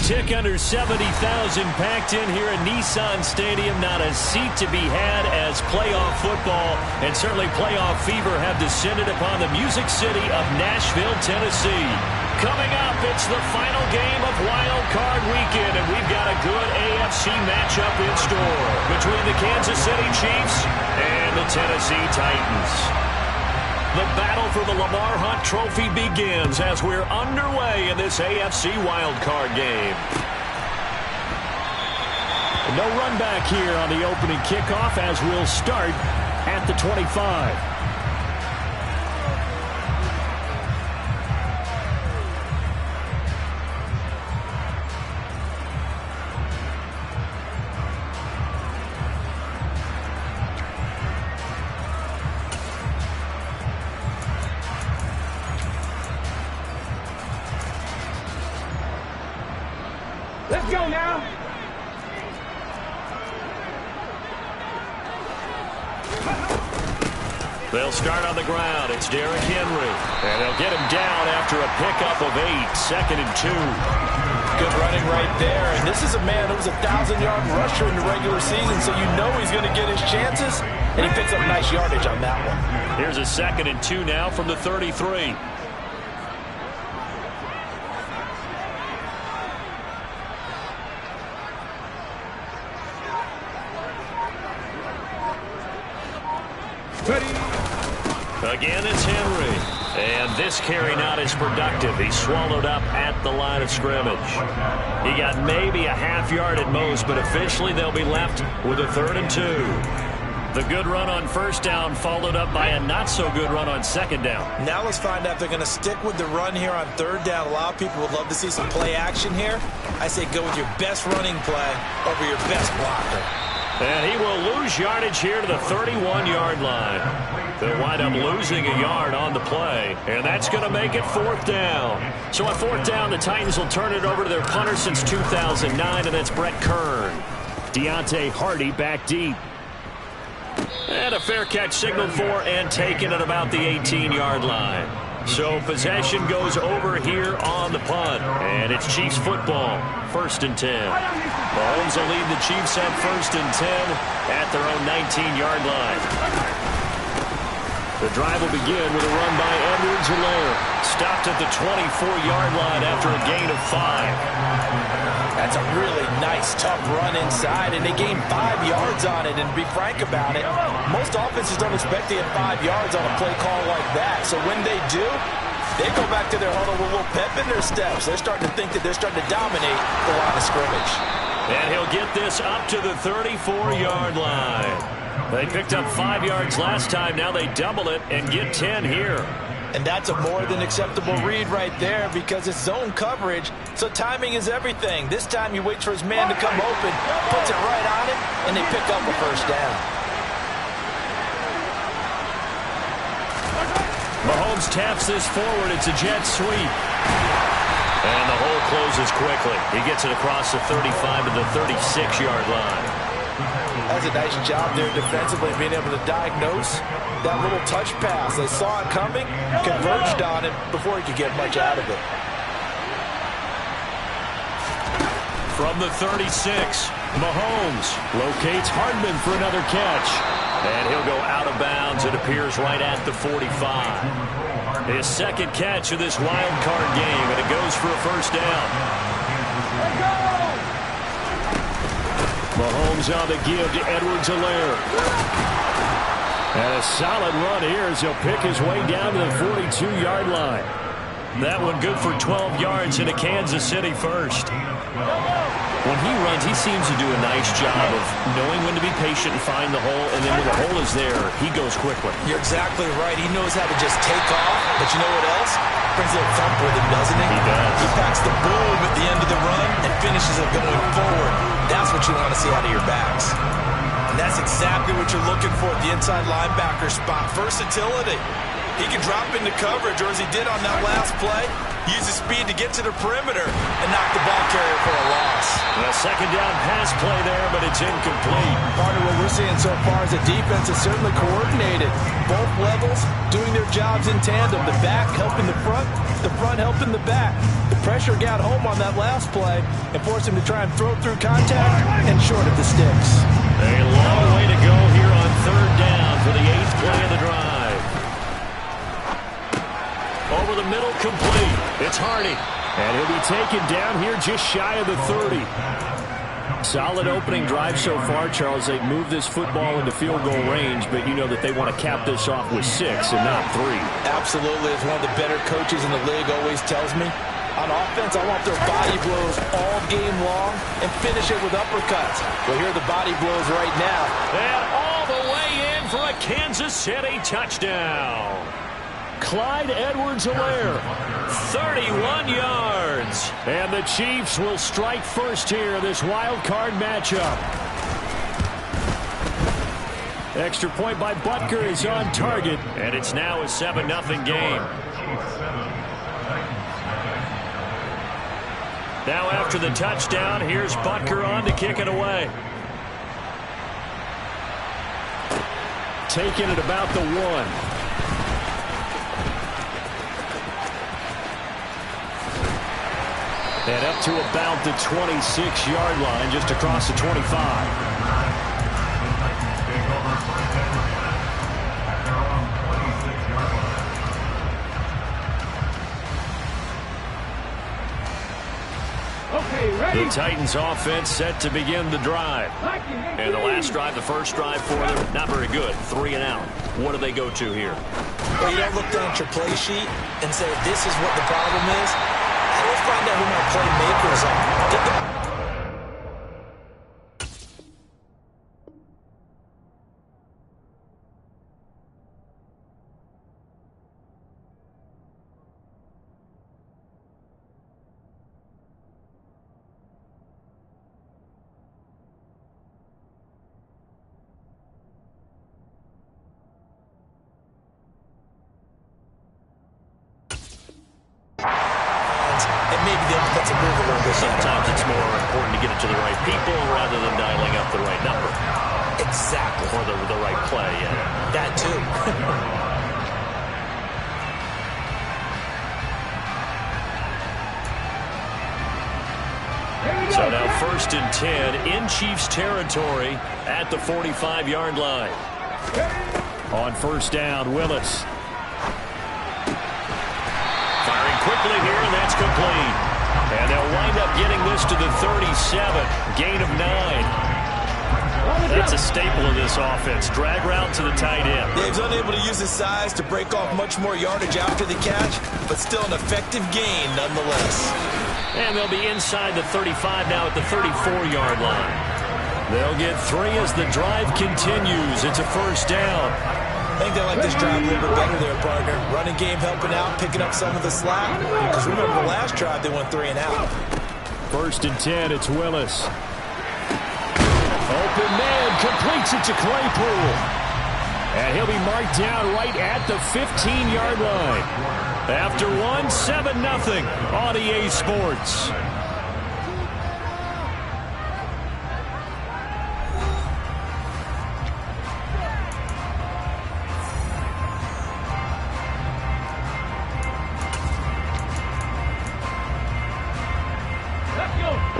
tick under 70,000 packed in here at Nissan Stadium. Not a seat to be had as playoff football and certainly playoff fever have descended upon the Music City of Nashville, Tennessee. Coming up, it's the final game of Wild Card Weekend, and we've got a good AFC matchup in store between the Kansas City Chiefs and the Tennessee Titans. The battle for the Lamar Hunt Trophy begins as we're underway in this AFC wildcard game. No run back here on the opening kickoff as we'll start at the 25. Let's go now. They'll start on the ground. It's Derrick Henry. And they'll get him down after a pickup of 8. 2nd and 2. Good running right there. And this is a man who was a 1,000-yard rusher in the regular season, so you know he's going to get his chances. And he picks up nice yardage on that one. Here's a 2nd and 2 now from the 33. Again, it's Henry. And this carry not as productive. He's swallowed up at the line of scrimmage. He got maybe a half yard at most, but officially they'll be left with a 3rd and 2. The good run on 1st down followed up by a not-so-good run on 2nd down. Now let's find out if they're going to stick with the run here on 3rd down. A lot of people would love to see some play action here. I say go with your best running play over your best blocker. And he will lose yardage here to the 31-yard line. They'll wind up losing a yard on the play, and that's going to make it 4th down. So on 4th down, the Titans will turn it over to their punter since 2009, and that's Brett Kern. Deontay Hardy back deep. And a fair catch signaled for and taken at about the 18-yard line. So possession goes over here on the punt, and it's Chiefs football, 1st and 10. Mahomes will lead the Chiefs up 1st and 10 at their own 19-yard line. The drive will begin with a run by Edwards-Helaire. Stopped at the 24-yard line after a gain of 5. That's a really nice, tough run inside, and they gained 5 yards on it. And to be frank about it, most offenses don't expect to get 5 yards on a play call like that. So when they do, they go back to their huddle with a little pep in their steps. They're starting to think that they're starting to dominate the line of scrimmage. And he'll get this up to the 34-yard line. They picked up 5 yards last time. Now they double it and get 10 here. And that's a more than acceptable read right there because it's zone coverage, so timing is everything. This time he waits for his man to come open, puts it right on him, and they pick up a 1st down. Mahomes taps this forward. It's a jet sweep. And the hole closes quickly. He gets it across the 35 to the 36-yard line. That's a nice job there defensively, being able to diagnose that little touch pass. They saw it coming, converged on it before he could get much out of it. From the 36, Mahomes locates Hardman for another catch. And he'll go out of bounds. It appears right at the 45. His 2nd catch of this wild card game, and it goes for a 1st down. Mahomes on the give to Edwards-Helaire. And a solid run here as he'll pick his way down to the 42-yard line. That one good for 12 yards into Kansas City 1st. When he runs, he seems to do a nice job of knowing when to be patient and find the hole, and then when the hole is there, he goes quickly. You're exactly right. He knows how to just take off, but you know what else? Brings a little thump with him, doesn't he? He does. He packs the boom at the end of the run and finishes it going forward. That's what you want to see out of your backs. And that's exactly what you're looking for at the inside linebacker spot. Versatility. He can drop into coverage, or as he did on that last play, Use his speed to get to the perimeter and knock the ball carrier for a loss. A second down pass play there, but it's incomplete. Partner, what we're seeing so far is the defense is certainly coordinated. Both levels doing their jobs in tandem. The back helping the front helping the back. The pressure got home on that last play and forced him to try and throw through contact and short of the sticks. A long way to go here on third down for the 8th play of the drive. Over the middle, complete. It's Hardy. And he'll be taken down here just shy of the 30. Solid opening drive so far, Charles. They've moved this football into field goal range, but you know that they want to cap this off with 6 and not 3. Absolutely. As one of the better coaches in the league always tells me, on offense, I want their body blows all game long and finish it with uppercuts. Well, here are the body blows right now. And all the way in for a Kansas City touchdown. Clyde Edwards-Helaire, 31 yards. And the Chiefs will strike first here in this wild card matchup. Extra point by Butker is on target, and it's now a 7-0 game. Now after the touchdown, here's Butker on to kick it away. Taking it about the 1. And up to about the 26-yard line, just across the 25. The Titans offense set to begin the drive. And the last drive, the first drive for them, not very good. 3 and out. What do they go to here? Well, you don't look down at your play sheet and say, this is what the problem is. Let's find out who my playmakers are. Get the Sometimes it's more important to get it to the right people rather than dialing up the right number. Exactly. Or the right play, yeah. That too. So now 1st and 10 in Chiefs territory at the 45-yard line. On first down, Willis. Firing quickly here, and that's complete. And they'll wind up getting this to the 37. Gain of 9. That's a staple of this offense. Drag route to the tight end. Dave's unable to use his size to break off much more yardage after the catch, but still an effective gain nonetheless. And they'll be inside the 35 now at the 34-yard line. They'll get 3 as the drive continues. It's a first down. I think they like this drive a little bit better there, partner. Running game helping out, picking up some of the slack. Because remember, the last drive they went 3 and out. 1st and 10, it's Willis. Open man, completes it to Claypool. And he'll be marked down right at the 15-yard line. After 7-0 on EA Sports.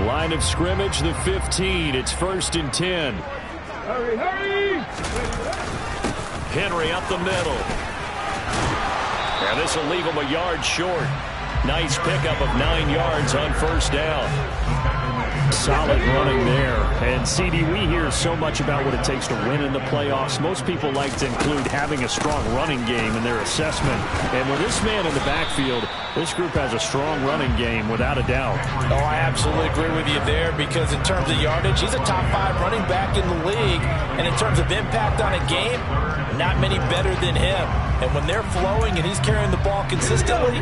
Line of scrimmage, the 15. It's 1st and 10. Hurry, hurry! Henry up the middle. And this will leave him a yard short. Nice pickup of 9 yards on first down. Solid running there. And, CD, we hear so much about what it takes to win in the playoffs. Most people like to include having a strong running game in their assessment. And with this man in the backfield, this group has a strong running game without a doubt. Oh, I absolutely agree with you there because in terms of yardage, he's a top 5 running back in the league. And in terms of impact on a game, not many better than him. And when they're flowing and he's carrying the ball consistently,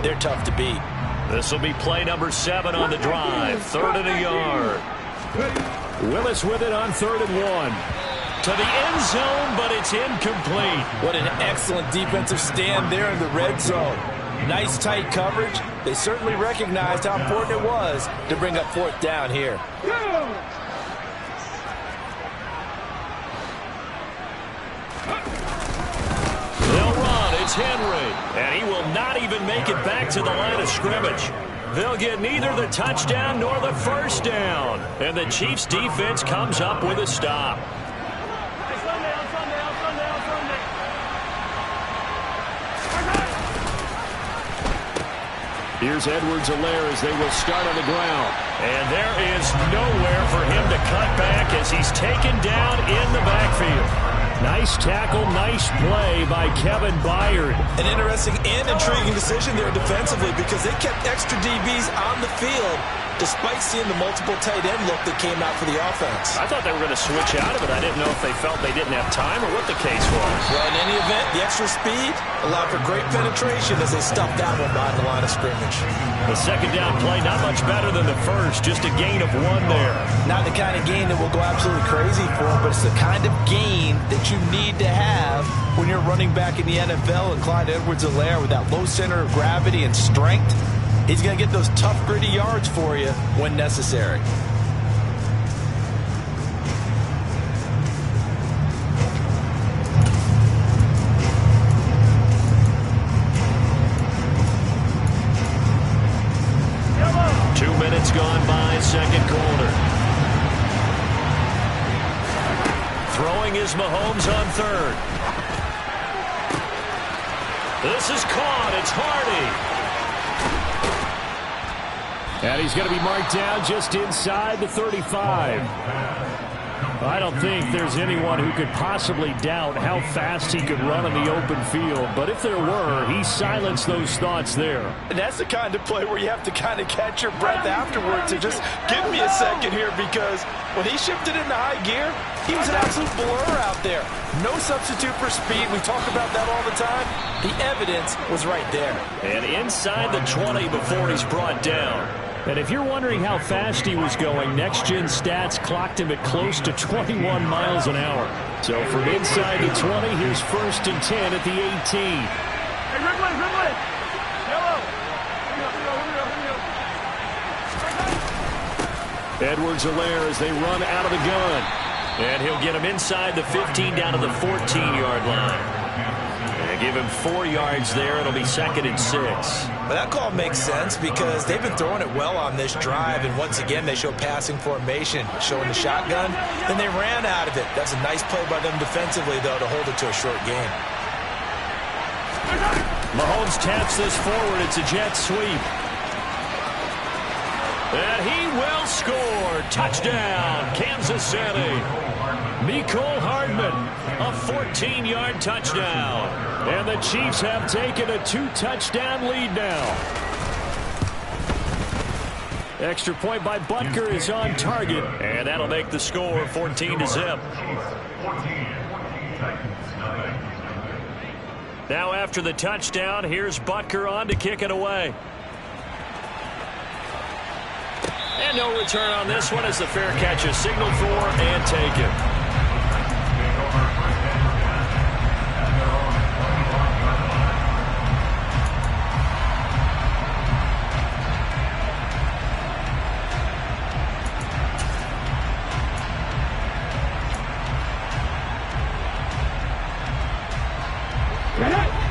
they're tough to beat. This will be play number 7 on the drive. 3rd and a yard. Willis with it on 3rd and 1. To the end zone, but it's incomplete. What an excellent defensive stand there in the red zone. Nice tight coverage. They certainly recognized how important it was to bring up fourth down here. They'll run. It's Henry. And he will not even make it back to the line of scrimmage. They'll get neither the touchdown nor the first down. And the Chiefs defense comes up with a stop. Here's Edwards-Helaire as they will start on the ground. And there is nowhere for him to cut back as he's taken down in the backfield. Nice tackle, nice play by Kevin Byard. An interesting and intriguing decision there defensively because they kept extra DBs on the field despite seeing the multiple tight end look that came out for the offense. I thought they were going to switch out of it. I didn't know if they felt they didn't have time or what the case was. Well, in any event, the extra speed allowed for great penetration as they stuffed that one behind the line of scrimmage. The second down play, not much better than the first, just a gain of 1 there. Not the kind of gain that will go absolutely crazy for him, but it's the kind of gain that you need to have when you're running back in the NFL. And Clyde Edwards-Helaire with that low center of gravity and strength, he's going to get those tough, gritty yards for you when necessary. Gone by, second quarter. Throwing is Mahomes on third. This is caught. It's Hardy. And he's going to be marked down just inside the 35. I don't think there's anyone who could possibly doubt how fast he could run in the open field. But if there were, he silenced those thoughts there. And that's the kind of play where you have to kind of catch your breath afterwards and just give me a second here, because when he shifted into high gear, he was an absolute blur out there. No substitute for speed. We talk about that all the time. The evidence was right there. And inside the 20 before he's brought down. And if you're wondering how fast he was going, Next Gen Stats clocked him at close to 21 miles an hour. So from inside the 20, here's 1st and 10 at the 18. Hey, Ridley! Yellow! Edwards-Helaire as they run out of the gun. And he'll get him inside the 15 down to the 14-yard line. And give him 4 yards there. It'll be 2nd and 6. But that call makes sense because they've been throwing it well on this drive, and once again they show passing formation, showing the shotgun. Then they ran out of it. That's a nice play by them defensively, though, to hold it to a short game. Mahomes taps this forward. It's a jet sweep. And he will score. Touchdown, Kansas City. Mecole Hardman, a 14-yard touchdown. And the Chiefs have taken a 2-touchdown lead now. Extra point by Butker is on target. And that'll make the score 14-0. Now after the touchdown, here's Butker on to kick it away. And no return on this one as the fair catch is signaled for and taken.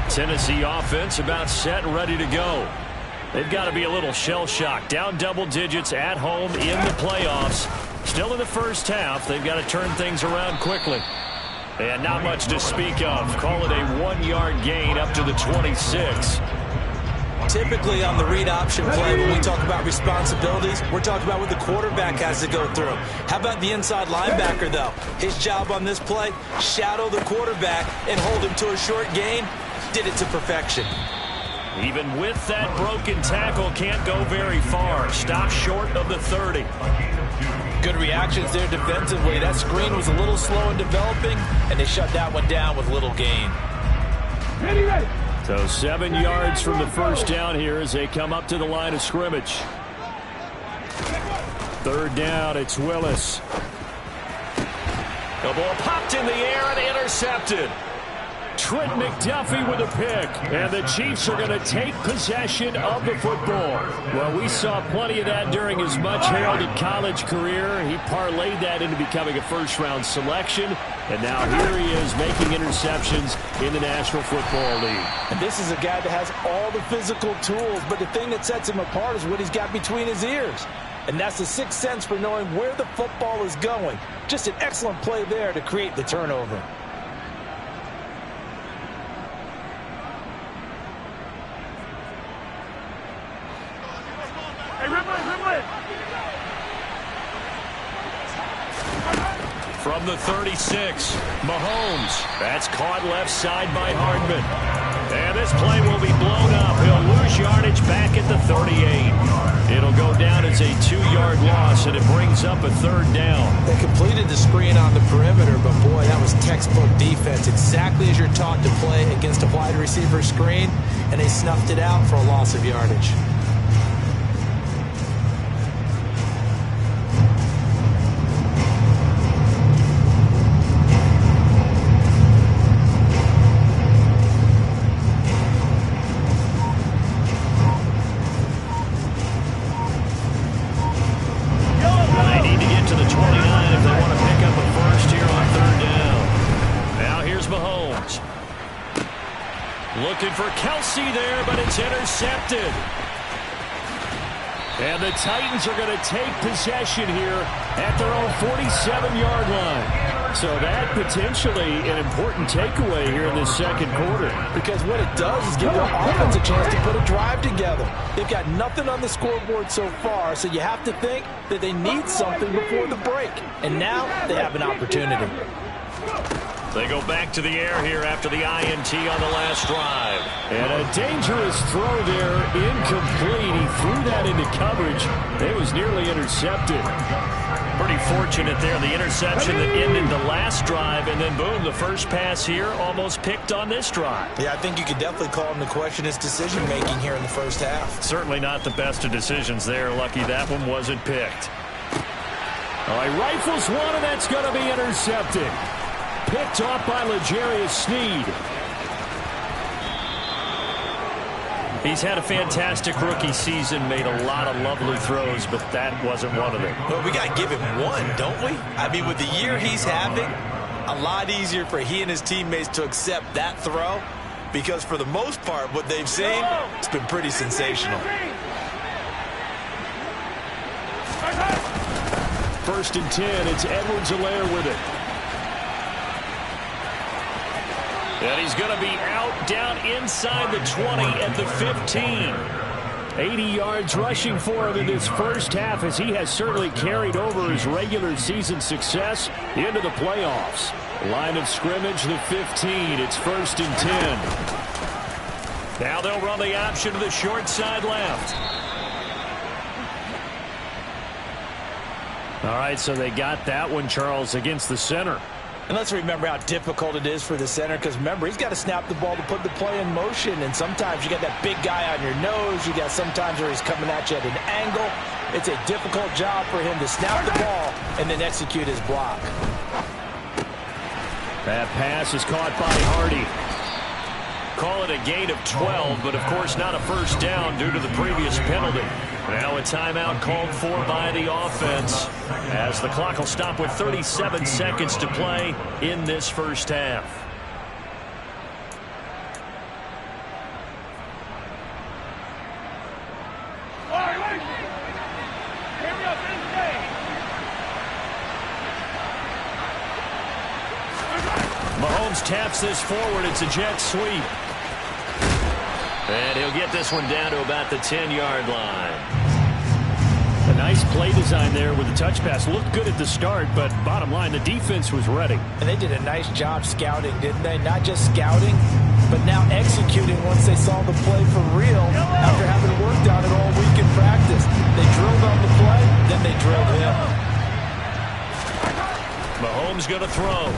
Tennessee offense about set and ready to go. They've got to be a little shell-shocked. Down double digits at home in the playoffs. Still in the first half. They've got to turn things around quickly. And not much to speak of. Call it a 1-yard gain up to the 26. Typically on the read option play, when we talk about responsibilities, we're talking about what the quarterback has to go through. How about the inside linebacker, though? His job on this play, shadow the quarterback and hold him to a short gain. Did it to perfection. Even with that broken tackle, can't go very far. Stop short of the 30. Good reactions there defensively. That screen was a little slow in developing, and they shut that one down with little gain. Ready. So 7 yards from the first down here as they come up to the line of scrimmage. 3rd down, it's Willis. The ball popped in the air and intercepted. Trent McDuffie with a pick. And the Chiefs are going to take possession of the football. Well, we saw plenty of that during his much-heralded college career. He parlayed that into becoming a first-round selection. And now here he is making interceptions in the National Football League. And this is a guy that has all the physical tools, but the thing that sets him apart is what he's got between his ears. And that's the sixth sense for knowing where the football is going. Just an excellent play there to create the turnover. From the 36, Mahomes. That's caught left side by Hardman. And this play will be blown up. He'll lose yardage back at the 38. It'll go down as a 2-yard loss, and it brings up a third down. They completed the screen on the perimeter, but boy, that was textbook defense. Exactly as you're taught to play against a wide receiver screen, and they snuffed it out for a loss of yardage. Looking for Kelsey there, but it's intercepted. And the Titans are going to take possession here at their own 47-yard line. So that potentially an important takeaway here in this second quarter. Because what it does is give their offense a chance to put a drive together. They've got nothing on the scoreboard so far, so you have to think that they need something before the break. And now they have an opportunity. They go back to the air here after the INT on the last drive. And a dangerous throw there, incomplete. He threw that into coverage. It was nearly intercepted. Pretty fortunate there, the interception that ended the last drive, and then boom, the first pass here almost picked on this drive. Yeah, I think you could definitely call him to question his decision-making here in the first half. Certainly not the best of decisions there. Lucky that one wasn't picked. All right, rifles one, and that's going to be intercepted. Picked off by L'Jarius Sneed. He's had a fantastic rookie season, made a lot of lovely throws, but that wasn't one of them. Well, we got to give him one, don't we? I mean, with the year he's having, a lot easier for he and his teammates to accept that throw, because for the most part, what they've seen, it's been pretty sensational. First and 10, it's Edwards-Helaire with it. And he's going to be out down inside the 20 at the 15. 80 yards rushing for him in this first half, as he has certainly carried over his regular season success into the playoffs. Line of scrimmage, the 15. It's first and 10. Now they'll run the option to the short side left. All right, so they got that one, Charles, against the center. And let's remember how difficult it is for the center, because remember, he's got to snap the ball to put the play in motion, and sometimes you got that big guy on your nose. You got sometimes where he's coming at you at an angle. It's a difficult job for him to snap the ball and then execute his block. That pass is caught by Hardy. Call it a gain of 12, but of course not a first down due to the previous penalty. Now a timeout called for by the offense, as the clock will stop with 37 seconds to play in this first half. Mahomes taps this forward. It's a jet sweep. And he'll get this one down to about the 10-yard line. A nice play design there with the touch pass. Looked good at the start, but bottom line, the defense was ready. And they did a nice job scouting, didn't they? Not just scouting, but now executing once they saw the play for real after having worked on it all week in practice. They drilled on the play, then they drilled him. Mahomes going to throw.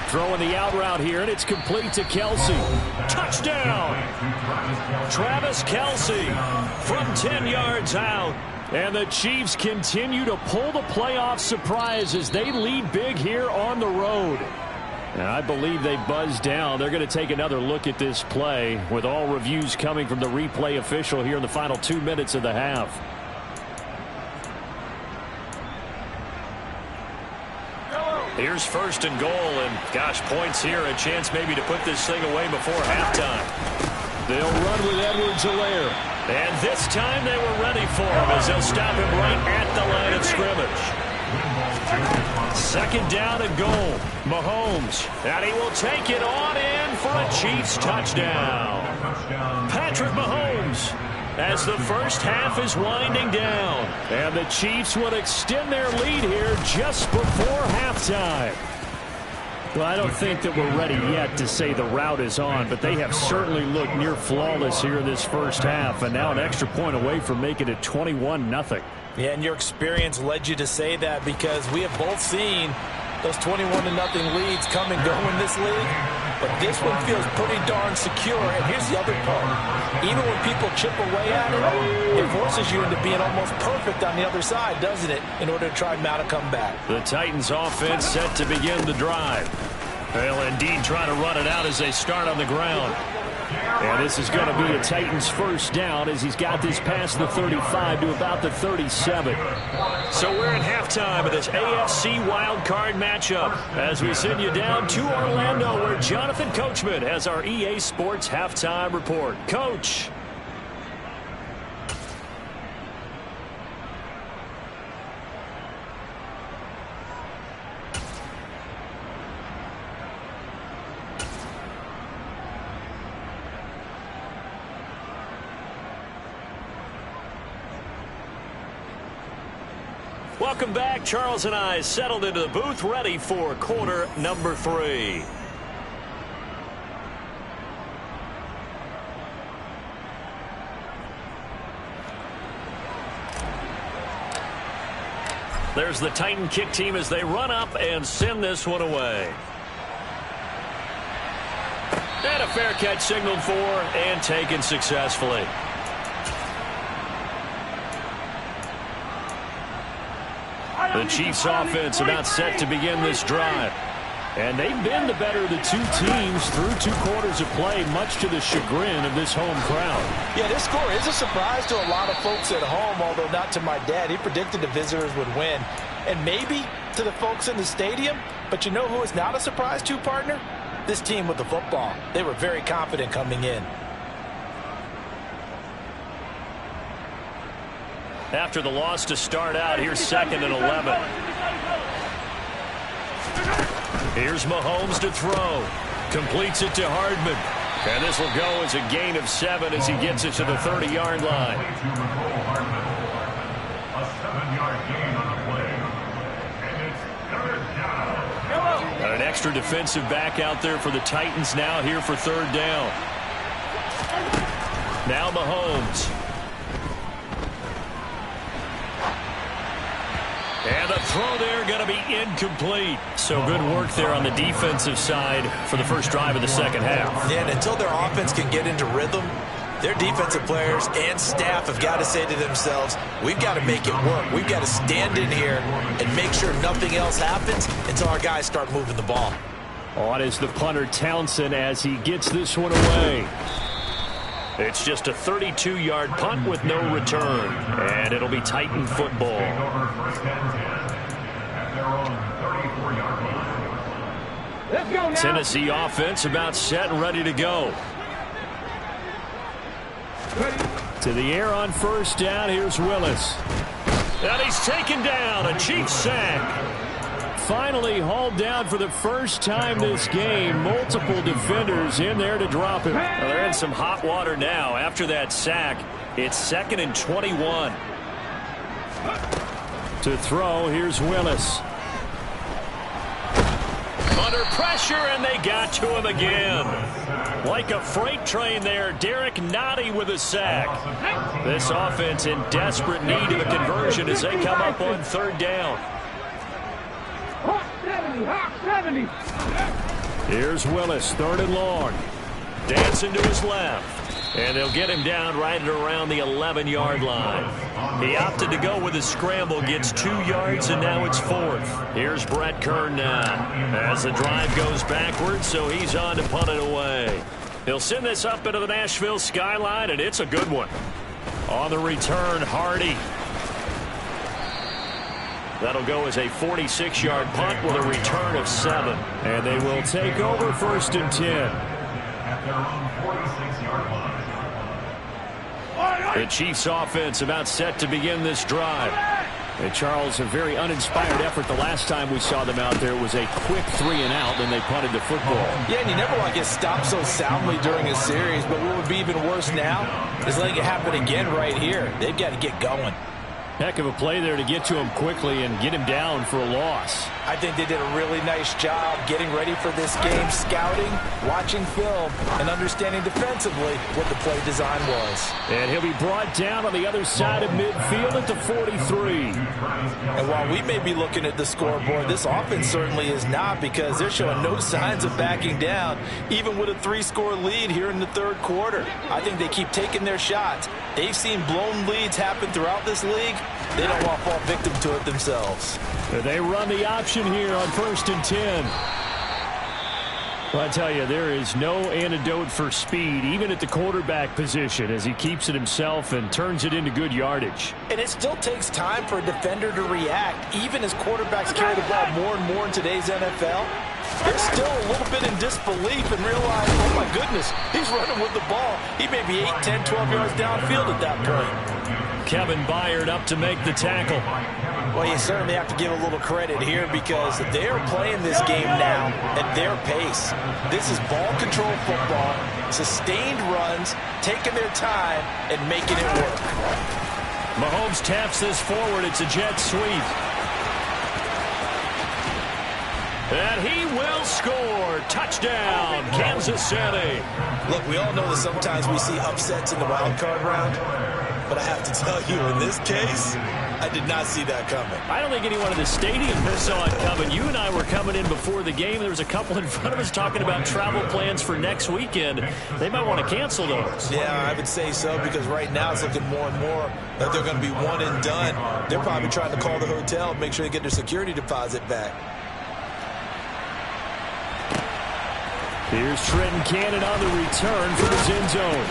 Throwing the out route here, and it's complete to Kelsey. Touchdown! Travis Kelsey from 10 yards out. And the Chiefs continue to pull the playoff surprise as they lead big here on the road. And I believe they buzzed down. They're going to take another look at this play with all reviews coming from the replay official here in the final 2 minutes of the half. Here's first and goal, and gosh, points here, a chance maybe to put this thing away before halftime. They'll run with Edwards-Helaire. And this time they were ready for him as they'll stop him right at the line of scrimmage. Second down and goal. Mahomes, and he will take it on in for a Chiefs touchdown. Patrick Mahomes, as the first half is winding down. And the Chiefs will extend their lead here just before halftime. Well, I don't think that we're ready yet to say the route is on, but they have certainly looked near flawless here in this first half, and now an extra point away from making it 21-0. Yeah, and your experience led you to say that because we have both seen those 21-0 leads come and go in this league. But this one feels pretty darn secure. And here's the other part. Even when people chip away at it, it forces you into being almost perfect on the other side, doesn't it, in order to try and mount a comeback. The Titans offense set to begin the drive. They'll indeed try to run it out as they start on the ground. And this is going to be a Titans first down as he's got this past the 35 to about the 37. So we're at halftime of this AFC wildcard matchup as we send you down to Orlando where Jonathan Coachman has our EA Sports halftime report. Coach. Welcome back. Charles and I settled into the booth, ready for quarter number 3. There's the Titan kick team as they run up and send this one away. And a fair catch signaled for and taken successfully. The Chiefs offense about set to begin this drive. And they've been the better of the two teams through 2 quarters of play, much to the chagrin of this home crowd. Yeah, this score is a surprise to a lot of folks at home, although not to my dad. He predicted the visitors would win. And maybe to the folks in the stadium. But you know who is not a surprise to, partner? This team with the football. They were very confident coming in. After the loss to start out, here's 2nd and 11. Here's Mahomes to throw. Completes it to Hardman. And this will go as a gain of 7 as he gets it to the 30-yard line. A 7-yard gain on the play. And it's 3rd down. An extra defensive back out there for the Titans now here for 3rd down. Now Mahomes. And the throw there going to be incomplete. So good work there on the defensive side for the first drive of the second half. Yeah, and until their offense can get into rhythm, their defensive players and staff have got to say to themselves, we've got to make it work. We've got to stand in here and make sure nothing else happens until our guys start moving the ball. On is the punter Townsend as he gets this one away. It's just a 32-yard punt with no return. And it'll be Titan football. Let's go now. Tennessee offense about set and ready to go. To the air on first down. Here's Willis. And he's taken down. A Chiefs sack. Finally hauled down for the first time this game. Multiple defenders in there to drop him. Well, they're in some hot water now. After that sack, it's 2nd and 21. To throw, here's Willis. Under pressure, and they got to him again. Like a freight train there, Derek Nottie with a sack. This offense in desperate need of a conversion as they come up on 3rd down. Hot 70. Here's Willis, 3rd and long. Dancing to his left. And they'll get him down right at around the 11-yard line. He opted to go with a scramble, gets 2 yards, and now it's 4th. Here's Brett Kern now as the drive goes backwards, so he's on to punt it away. He'll send this up into the Nashville skyline, and it's a good one. On the return, Hardy. That'll go as a 46-yard punt with a return of 7. And they will take over 1st and 10. At their own 46-yard line. The Chiefs offense about set to begin this drive. And Charles, a very uninspired effort the last time we saw them out there. It was a quick 3 and out, then they punted the football. Yeah, and you never want to get stopped so soundly during a series, but what would be even worse now is letting it happen again right here. They've got to get going. Heck of a play there to get to him quickly and get him down for a loss. I think they did a really nice job getting ready for this game, scouting, watching film, and understanding defensively what the play design was. And he'll be brought down on the other side of midfield at the 43. And while we may be looking at the scoreboard, this offense certainly is not, because they're showing no signs of backing down, even with a 3-score lead here in the 3rd quarter. I think they keep taking their shots. They've seen blown leads happen throughout this league. They don't want to fall victim to it themselves. They run the option here on 1st and 10. Well, I tell you, there is no antidote for speed, even at the quarterback position, as he keeps it himself and turns it into good yardage. And it still takes time for a defender to react, even as quarterbacks carry the ball more and more in today's NFL. They're still a little bit in disbelief and realize, oh my goodness, he's running with the ball. He may be 8, 10, 12 yards downfield at that point. Kevin Byard up to make the tackle. Well, you certainly have to give a little credit here, because they're playing this game now at their pace. This is ball control football, sustained runs, taking their time and making it work. Mahomes taps this forward. It's a jet sweep. And he will score. Touchdown, Kansas City. Look, we all know that sometimes we see upsets in the wild card round, but I have to tell you, in this case, I did not see that coming. I don't think anyone in the stadium saw it coming. You and I were coming in before the game. There was a couple in front of us talking about travel plans for next weekend. They might want to cancel those. Yeah, I would say so, because right now it's looking more and more that they're going to be one and done. They're probably trying to call the hotel and make sure they get their security deposit back. Here's Trenton Cannon on the return for his end zone.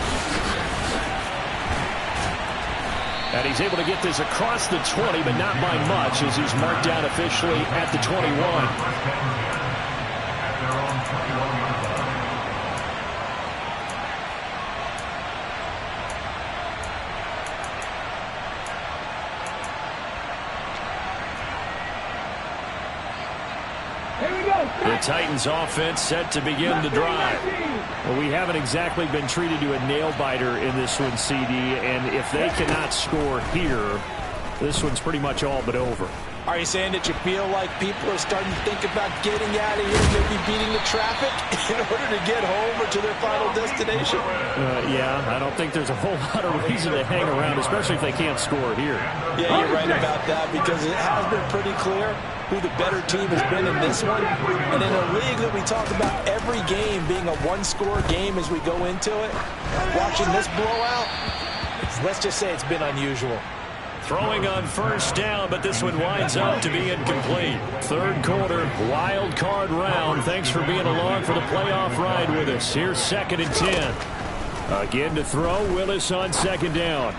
And he's able to get this across the 20, but not by much, as he's marked down officially at the 21. The Titans offense set to begin the drive. Well, we haven't exactly been treated to a nail-biter in this one, CD, and if they cannot score here, this one's pretty much all but over. Are you saying that you feel like people are starting to think about getting out of here, maybe beating the traffic in order to get home or to their final destination? Yeah, I don't think there's a whole lot of reason to hang around, especially if they can't score here. Yeah, you're right about that, because it has been pretty clear who the better team has been in this one. And in a league that we talk about every game being a one-score game as we go into it, watching this blowout, let's just say it's been unusual. Throwing on first down, but this one winds up to be incomplete. 3rd quarter, wild card round. Thanks for being along for the playoff ride with us. Here's 2nd and 10. Again to throw, Willis on 2nd down.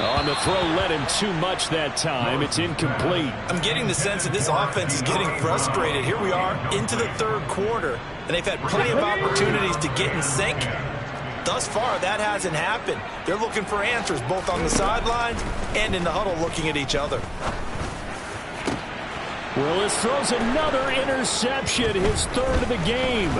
On the throw, led him too much that time. It's incomplete. I'm getting the sense that this offense is getting frustrated. Here we are into the 3rd quarter, and they've had plenty of opportunities to get in sync. Thus far, that hasn't happened. They're looking for answers both on the sidelines and in the huddle, looking at each other. Willis throws another interception, his 3rd of the game.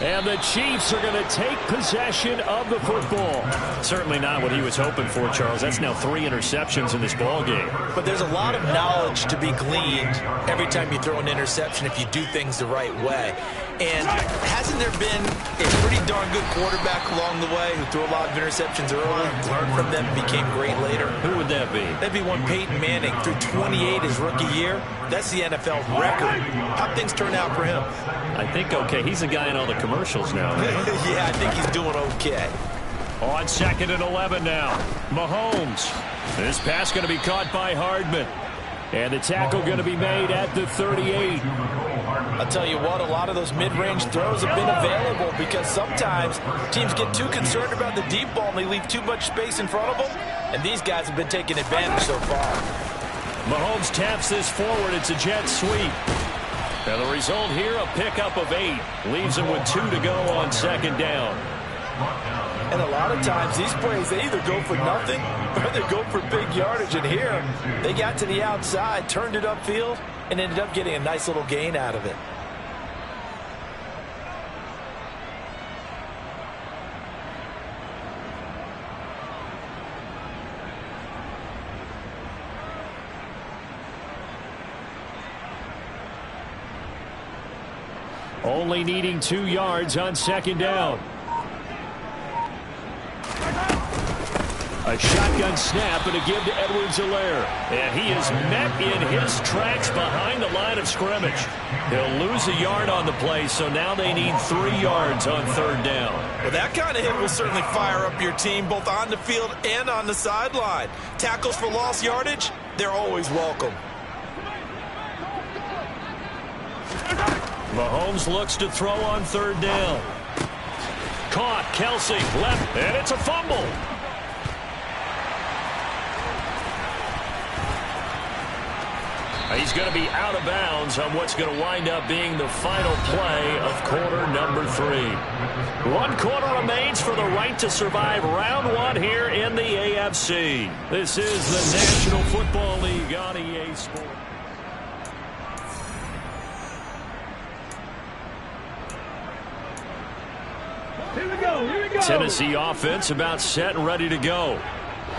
And the Chiefs are going to take possession of the football. Certainly not what he was hoping for, Charles. That's now 3 interceptions in this ball game. But there's a lot of knowledge to be gleaned every time you throw an interception if you do things the right way. And hasn't there been a pretty darn good quarterback along the way who threw a lot of interceptions early, learned from them, became great later? Who would that be? That'd be one Peyton Manning, threw 28 his rookie year. That's the NFL record. How'd things turn out for him? I think okay. He's a guy in all the commercials now. Yeah, I think he's doing okay. On 2nd and 11 now. Mahomes. This pass going to be caught by Hardman. And the tackle going to be made at the 38. I'll tell you what, a lot of those mid-range throws have been available because sometimes teams get too concerned about the deep ball and they leave too much space in front of them. And these guys have been taking advantage so far. Mahomes taps this forward. It's a jet sweep. And the result here, a pickup of 8. Leaves him with 2 to go on 2nd down. And a lot of times these plays, they either go for nothing or they go for big yardage. And here, they got to the outside, turned it upfield, and ended up getting a nice little gain out of it. Only needing 2 yards on 2nd down. A shotgun snap and a give to Edwards-Helaire. And he is met in his tracks behind the line of scrimmage. He'll lose a yard on the play, so now they need 3 yards on 3rd down. Well, that kind of hit will certainly fire up your team both on the field and on the sideline. Tackles for lost yardage, they're always welcome. Mahomes looks to throw on 3rd down. Caught, Kelsey, left, and it's a fumble. He's going to be out of bounds on what's going to wind up being the final play of quarter number 3. 1 quarter remains for the right to survive round 1 here in the AFC. This is the National Football League on EA Sports. Here we go. Here we go. Tennessee offense about set and ready to go.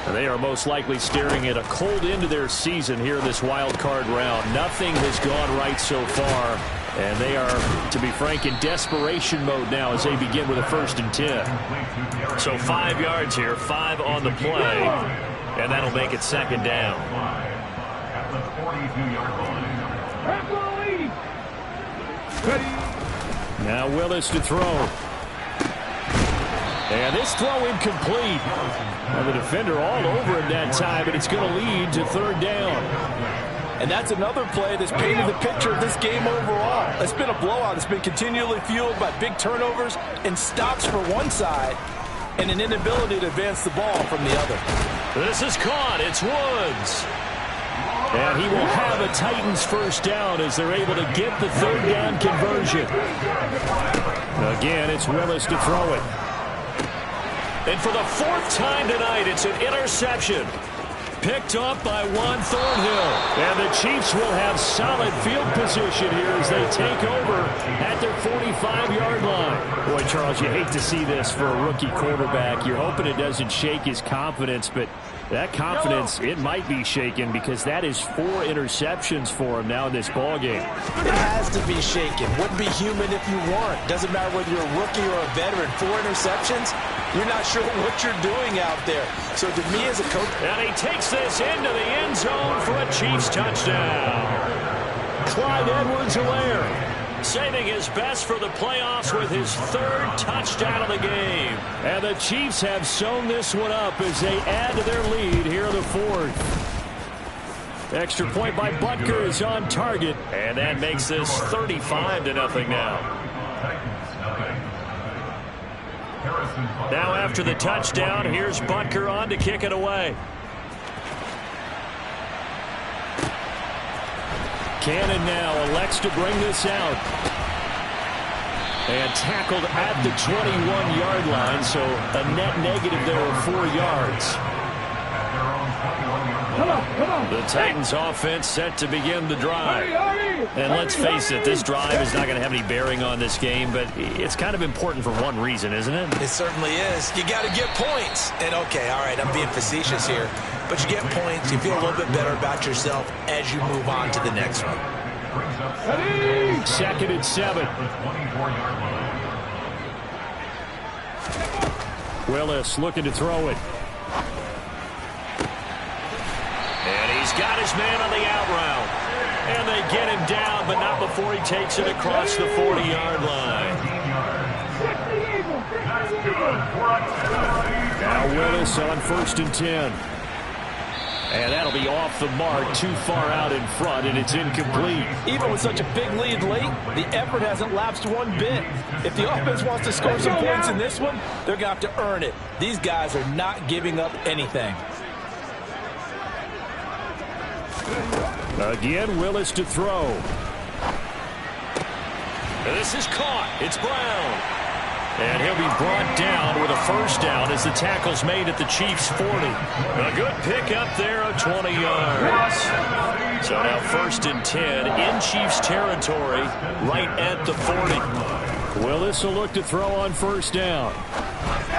And they are most likely staring at a cold end to their season here in this wild card round. Nothing has gone right so far. And they are, to be frank, in desperation mode now as they begin with a 1st and 10. So 5 yards here, 5 on the play. And that'll make it 2nd down. At the 42-yard line. Now Willis to throw. And this throw incomplete. And the defender all over him that time, and it's going to lead to 3rd down. And that's another play that's painted the picture of this game overall. It's been a blowout. It's been continually fueled by big turnovers and stops for one side and an inability to advance the ball from the other. This is caught. It's Woods. And he will have a Titans 1st down as they're able to get the 3rd down conversion. Again, it's Willis to throw it. And for the 4th time tonight, it's an interception. Picked up by Juan Thornhill. And the Chiefs will have solid field position here as they take over at their 45-yard line. Boy, Charles, you hate to see this for a rookie quarterback. You're hoping it doesn't shake his confidence, but that confidence, it might be shaken because that is 4 interceptions for him now in this ballgame. It has to be shaken. Wouldn't be human if you weren't. Doesn't matter whether you're a rookie or a veteran. 4 interceptions, you're not sure what you're doing out there. So to me as a coach... And he takes this into the end zone for a Chiefs touchdown. Clyde Edwards-Helaire saving his best for the playoffs with his 3rd touchdown of the game. And the Chiefs have sewn this one up as they add to their lead here in the 4th. Extra point by Butker is on target, and that makes this 35-0 now. Now after the touchdown, here's Butker on to kick it away. Cannon now elects to bring this out. And tackled at the 21-yard line, so a net negative there of 4 yards. Come on. The Titans offense set to begin the drive. And let's face it, this drive is not going to have any bearing on this game, but it's kind of important for one reason, isn't it? It certainly is. You got to get points. And okay, all right, I'm being facetious here, but you get points, you feel a little bit better about yourself as you move on to the next one. Second and 7. Willis looking to throw it. And he's got his man on the out route. And they get him down, but not before he takes it across the 40-yard line. Now Willis on 1st and 10. And that'll be off the mark, too far out in front, and it's incomplete. Even with such a big lead late, the effort hasn't lapsed one bit. If the offense wants to score some points in this one, they're going to have to earn it. These guys are not giving up anything. Again, Willis to throw. This is caught. It's Brown. And he'll be brought down with a first down as the tackle's made at the Chiefs' 40. A good pickup there of 20 yards. So now 1st and 10 in Chiefs territory right at the 40. Willis will look to throw on 1st down.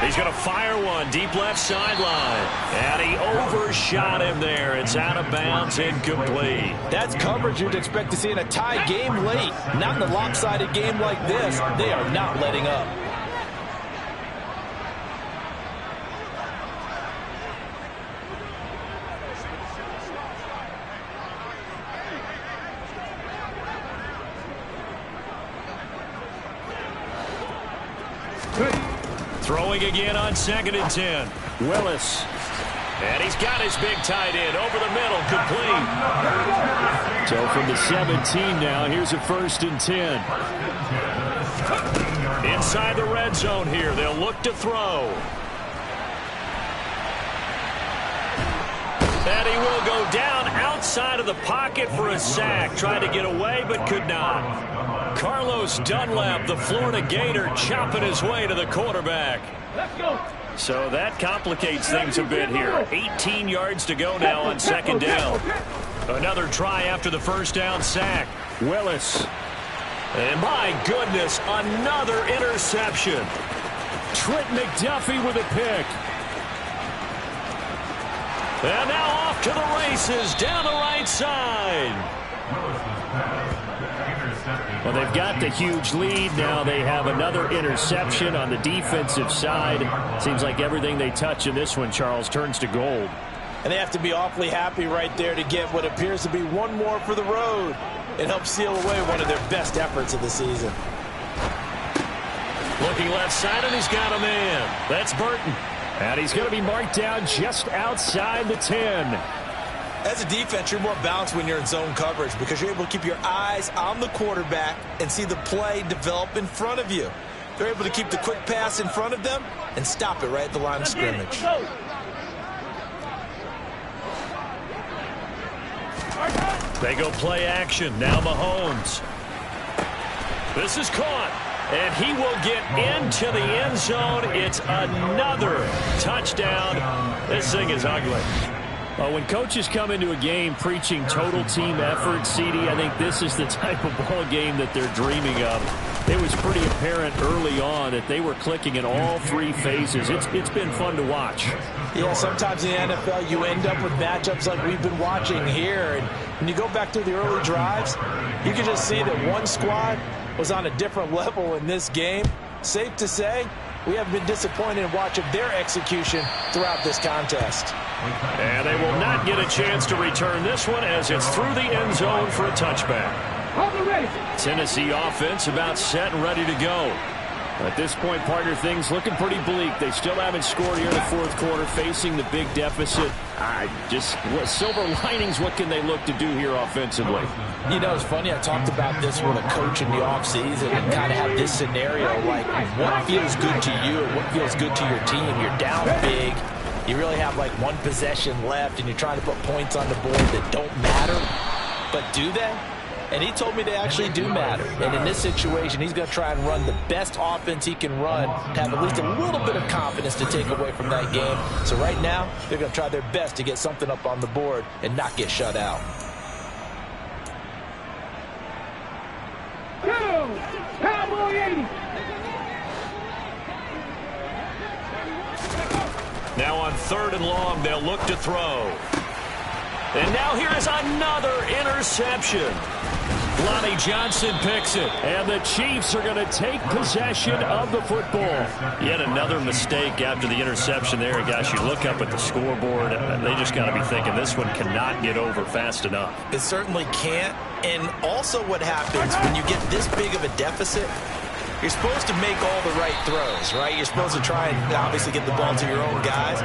He's going to fire one deep left sideline. And he overshot him there. It's out of bounds, incomplete. That's coverage you'd expect to see in a tie game late. Not in a lopsided game like this. They are not letting up. Throwing again on 2nd and 10. Willis. And he's got his big tight end over the middle, complete. So from the 17 now, here's a 1st and 10. Inside the red zone here, they'll look to throw. And he will go down outside of the pocket for a sack. Tried to get away, but could not. Carlos Dunlap, the Florida Gator, chopping his way to the quarterback. Let's go. So that complicates things a bit here. 18 yards to go now on 2nd down. Another try after the first down sack. Willis. And my goodness, another interception. Trent McDuffie with a pick. And now off to the races down the right side. Well, they've got the huge lead. Now they have another interception on the defensive side. Seems like everything they touch in this one, Charles, turns to gold. And they have to be awfully happy right there to get what appears to be one more for the road. It helps seal away one of their best efforts of the season. Looking left side, and he's got a man. That's Burton. And he's going to be marked down just outside the 10. As a defense, you're more balanced when you're in zone coverage because you're able to keep your eyes on the quarterback and see the play develop in front of you. They're able to keep the quick pass in front of them and stop it right at the line of scrimmage. They go play action. Now Mahomes. This is caught. And he will get into the end zone. It's another touchdown. This thing is ugly. Well, when coaches come into a game preaching total team effort, CD, I think this is the type of ball game that they're dreaming of. It was pretty apparent early on that they were clicking in all 3 phases. It's been fun to watch. Yeah, sometimes in the NFL you end up with matchups like we've been watching here. And when you go back to the early drives, you can just see that one squad was on a different level in this game. Safe to say, we haven't been disappointed in watching their execution throughout this contest. And they will not get a chance to return this one as it's through the end zone for a touchback. Tennessee offense about set and ready to go. At this point, partner, things looking pretty bleak. They still haven't scored here in the 4th quarter, facing the big deficit. Silver linings, what can they look to do here offensively? You know, it's funny, I talked about this with a coach in the offseason and kind of have this scenario like what feels good to you and what feels good to your team. You're down big. You really have like one possession left and you're trying to put points on the board that don't matter. But do they? And he told me they actually do matter. And in this situation, he's going to try and run the best offense he can run to have at least a little bit of confidence to take away from that game. So right now, they're going to try their best to get something up on the board and not get shut out. Cowboy 80. Now on 3rd and long, they'll look to throw. And now here is another interception. Lonnie Johnson picks it, and the Chiefs are going to take possession of the football. Yet another mistake after the interception there. Gosh, you look up at the scoreboard, they just got to be thinking this one cannot get over fast enough. It certainly can't. And also what happens when you get this big of a deficit, you're supposed to make all the right throws, right? You're supposed to try and obviously get the ball to your own guys.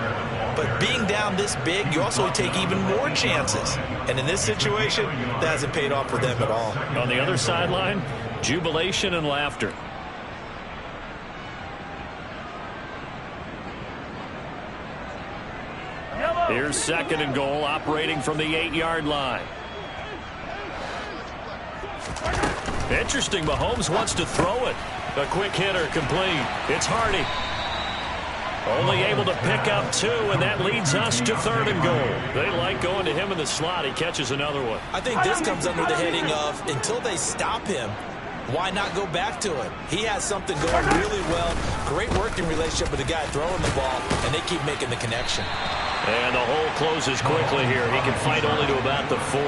But being down this big, you also take even more chances. And in this situation, that hasn't paid off for them at all. On the other sideline, jubilation and laughter. Here's 2nd and goal, operating from the 8-yard line. Interesting, Mahomes wants to throw it. A quick hitter, complete. It's Hardy. Only able to pick up 2, and that leads us to 3rd and goal. They like going to him in the slot. He catches another one. I think this comes under the heading of, until they stop him, why not go back to it? He has something going really well. Great working relationship with the guy throwing the ball, and they keep making the connection. And the hole closes quickly here. He can fight only to about the 4.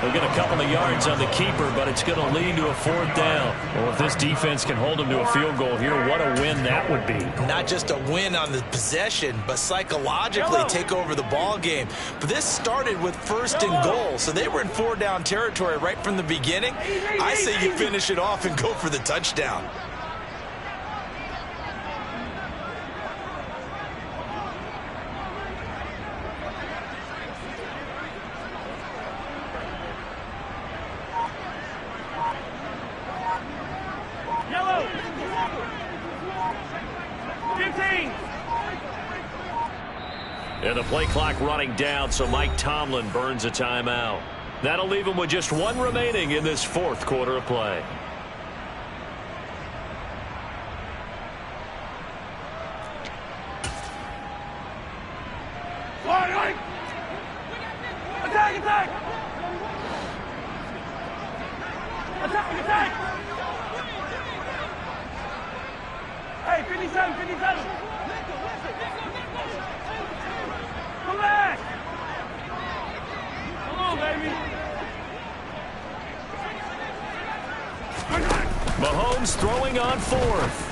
He'll get a couple of yards on the keeper, but it's going to lead to a 4th down. Well, if this defense can hold him to a field goal here, what a win that would be. Not just a win on the possession, but psychologically take over the ball game. But this started with 1st and goal, so they were in 4-down territory right from the beginning. I say you finish it off and go for the touchdown. And the play clock running down, so Mike Tomlin burns a timeout. That'll leave him with just 1 remaining in this 4th quarter of play. Attack, attack! Attack, attack! Hey, 57, 57! Come back! Come on, baby! Mahomes throwing on 4th.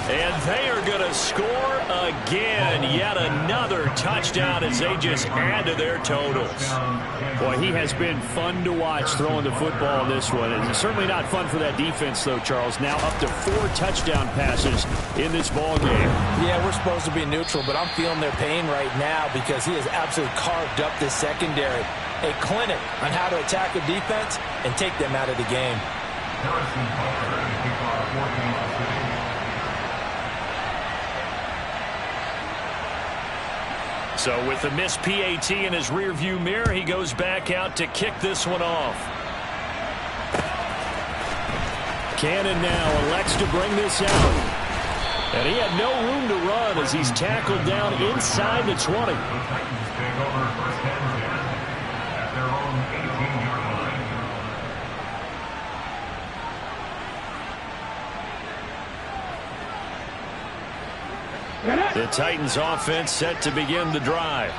And they are going to score again. Yet another touchdown as they just add to their totals. Boy, he has been fun to watch throwing the football in this one. It's certainly not fun for that defense, though, Charles. Now up to 4 touchdown passes in this ball game. Yeah, we're supposed to be neutral, but I'm feeling their pain right now because he has absolutely carved up this secondary. A clinic on how to attack a defense and take them out of the game. So with the missed PAT in his rearview mirror, he goes back out to kick this one off. Cannon now elects to bring this out. And he had no room to run as he's tackled down inside the 20. The Titans offense set to begin the drive.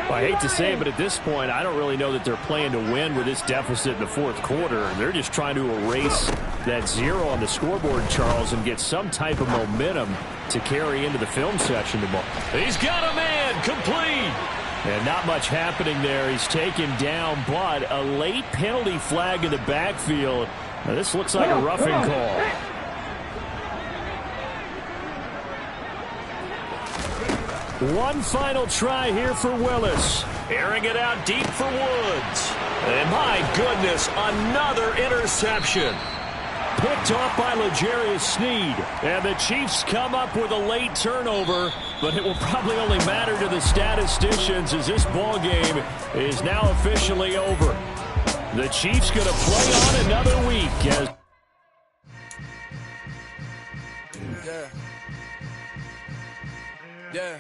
Well, I hate to say it, but at this point, I don't really know that they're playing to win with this deficit in the 4th quarter. They're just trying to erase that 0 on the scoreboard, Charles, and get some type of momentum to carry into the film session tomorrow. He's got a man, complete. And not much happening there. He's taken down, but a late penalty flag in the backfield. Now, this looks like a roughing call. One final try here for Willis. Airing it out deep for Woods. And my goodness, another interception. Picked off by L'Jarius Sneed. And the Chiefs come up with a late turnover, but it will probably only matter to the statisticians as this ball game is now officially over. The Chiefs going to play on another week as Yeah.